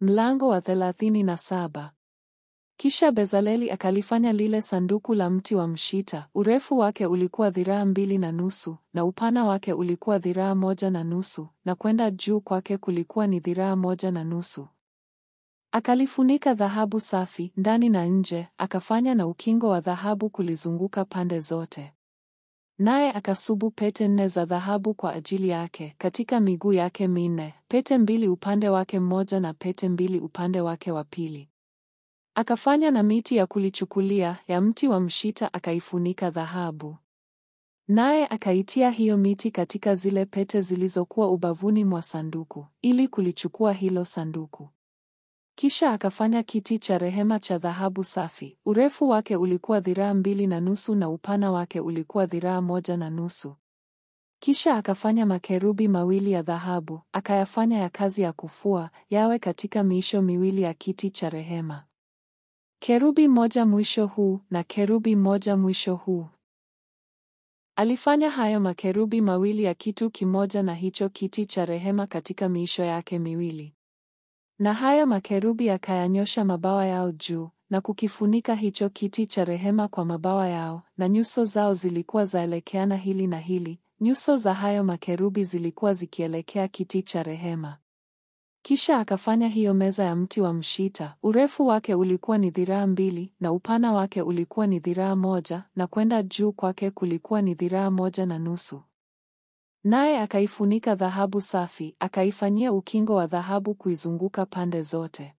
Mlango wa 37. Kisha Bezaleli akalifanya lile sanduku la mti wa mshita. Urefu wake ulikuwa dhiraa 2.5, na upana wake ulikuwa dhiraa 1.5, na kwenda juu kwake kulikuwa ni dhiraa 1.5. Akalifunika dhahabu safi ndani na nje, akafanya na ukingo wa dhahabu kulizunguka pande zote. Naye akasubu pete 4 za dhahabu kwa ajili yake katika miguu yake minne, pete 2 upande wake mmoja na pete 2 upande wake wa pili. Akafanya na miti ya kulichukulia ya mti wa mshita akaifunika dhahabu. Naye akaitia hiyo miti katika zile pete zilizokuwa ubavuni mwa sanduku, ili kulichukua hilo sanduku. Kisha akafanya kiti cha rehema cha dhahabu safi. Urefu wake ulikuwa dhiraa 2.5 na upana wake ulikuwa dhiraa 1.5. Kisha akafanya makerubi mawili ya dhahabu, akayafanya ya kazi ya kufua, yawe katika miisho miwili ya kiti cha rehema. Kerubi moja mwisho huu na kerubi moja mwisho huu. Alifanya hayo makerubi mawili ya kitu kimoja na hicho kiti cha rehema katika miisho yake miwili. Na hayo makerubi yakayanyosha mabawa yao juu, na kukifunika hicho kiti cha rehema kwa mabawa yao, na nyuso zao zilikuwa zaelekeana hili na hili, nyuso za hayo makerubi zilikuwa zikielekea kiti cha rehema. Kisha akafanya hiyo meza ya mti wa mshita. Urefu wake ulikuwa ni dhiraa 2, na upana wake ulikuwa ni dhiraa 1, na kwenda juu kwake kulikuwa ni dhiraa 1.5. Naye akaifunika dhahabu safi, akaifanyia ukingo wa dhahabu kuizunguka pande zote.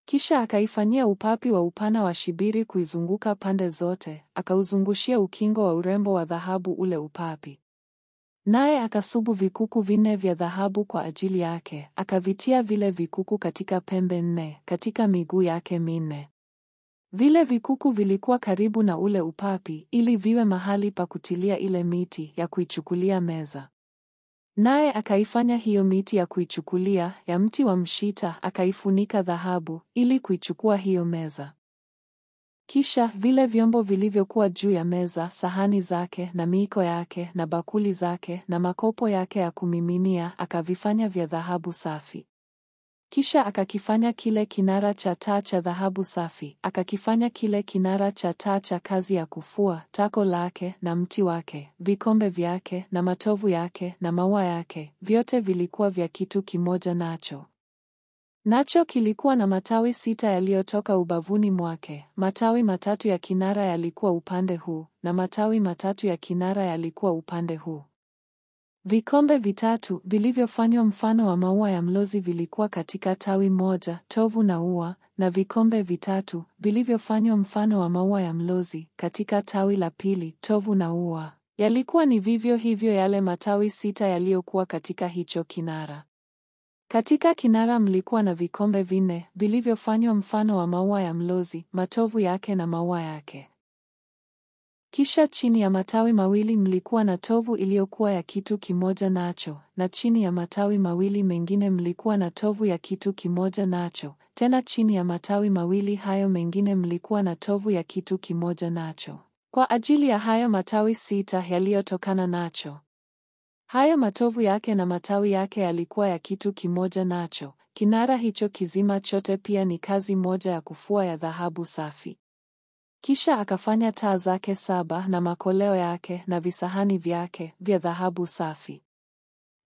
Kisha akaifanyia upapi wa upana wa shibiri kuizunguka pande zote, akauzungushia ukingo wa urembo wa dhahabu ule upapi. Naye akasubu vikuku 4 vya dhahabu kwa ajili yake, akavitia vile vikuku katika pembe 4, katika miguu yake minne. Vile vikuku vilikuwa karibu na ule upapi, ili viwe mahali pa kutilia ile miti ya kuichukulia meza. Naye akaifanya hiyo miti ya kuichukulia ya mti wa mshita, akaifunika dhahabu, ili kuichukua hiyo meza. Kisha vile vyombo vilivyokuwa juu ya meza, sahani zake na miiko yake na bakuli zake na makopo yake ya kumiminia, akavifanya vya dhahabu safi. Kisha akakifanya kile kinara cha taa cha dhahabu safi, akakifanya kile kinara cha taa cha kazi ya kufua, tako lake na mti wake, vikombe vyake na matovu yake na maua yake, vyote vilikuwa vya kitu kimoja nacho. Nacho kilikuwa na matawi 6 yaliyotoka ubavuni mwake. Matawi 3 ya kinara yalikuwa upande huu, na matawi 3 ya kinara yalikuwa upande huu. Vikombe 3 vilivyofanywa mfano wa maua ya mlozi vilikuwa katika tawi moja, tovu na ua, na vikombe 3 vilivyofanywa mfano wa maua ya mlozi katika tawi la pili, tovu na ua. Yalikuwa ni vivyo hivyo yale matawi 6 yaliyokuwa katika hicho kinara. Katika kinara mlikuwa na vikombe 4 vilivyofanywa mfano wa maua ya mlozi, matovu yake na maua yake. Kisha chini ya matawi mawili mlikuwa na tovu iliyokuwa ya kitu kimoja nacho, na chini ya matawi mawili mengine mlikuwa na tovu ya kitu kimoja nacho, tena chini ya matawi mawili hayo mengine mlikuwa na tovu ya kitu kimoja nacho, kwa ajili ya hayo matawi 6 yaliyotokana nacho. Hayo matovu yake na matawi yake yalikuwa ya kitu kimoja nacho. Kinara hicho kizima chote pia ni kazi moja ya kufua ya dhahabu safi. Kisha akafanya taa zake 7 na makoleo yake na visahani vyake vya dhahabu safi.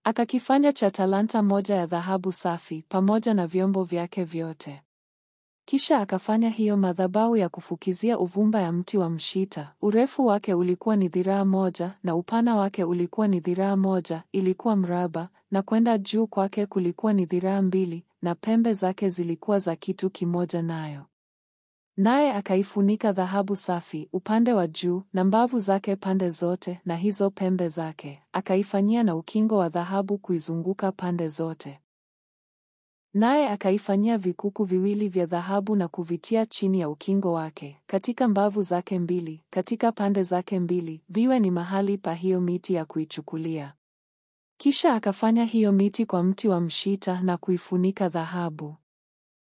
Akakifanya cha talanta 1 ya dhahabu safi pamoja na vyombo vyake vyote. Kisha akafanya hiyo madhabahu ya kufukizia uvumba ya mti wa mshita. Urefu wake ulikuwa ni dhiraa 1 na upana wake ulikuwa ni dhiraa 1, ilikuwa mraba, na kwenda juu kwake kulikuwa ni dhiraa 2, na pembe zake zilikuwa za kitu kimoja nayo. Naye akaifunika dhahabu safi upande wa juu na mbavu zake pande zote na hizo pembe zake, akaifanyia na ukingo wa dhahabu kuizunguka pande zote. Naye akaifanyia vikuku 2 vya dhahabu na kuvitia chini ya ukingo wake, katika mbavu zake 2, katika pande zake 2, viwe ni mahali pa hiyo miti ya kuichukulia. Kisha akafanya hiyo miti kwa mti wa mshita na kuifunika dhahabu.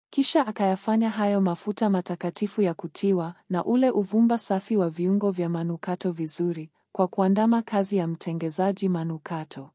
Kisha akayafanya hayo mafuta matakatifu ya kutiwa na ule uvumba safi wa viungo vya manukato vizuri, kwa kuandama kazi ya mtengezaji manukato.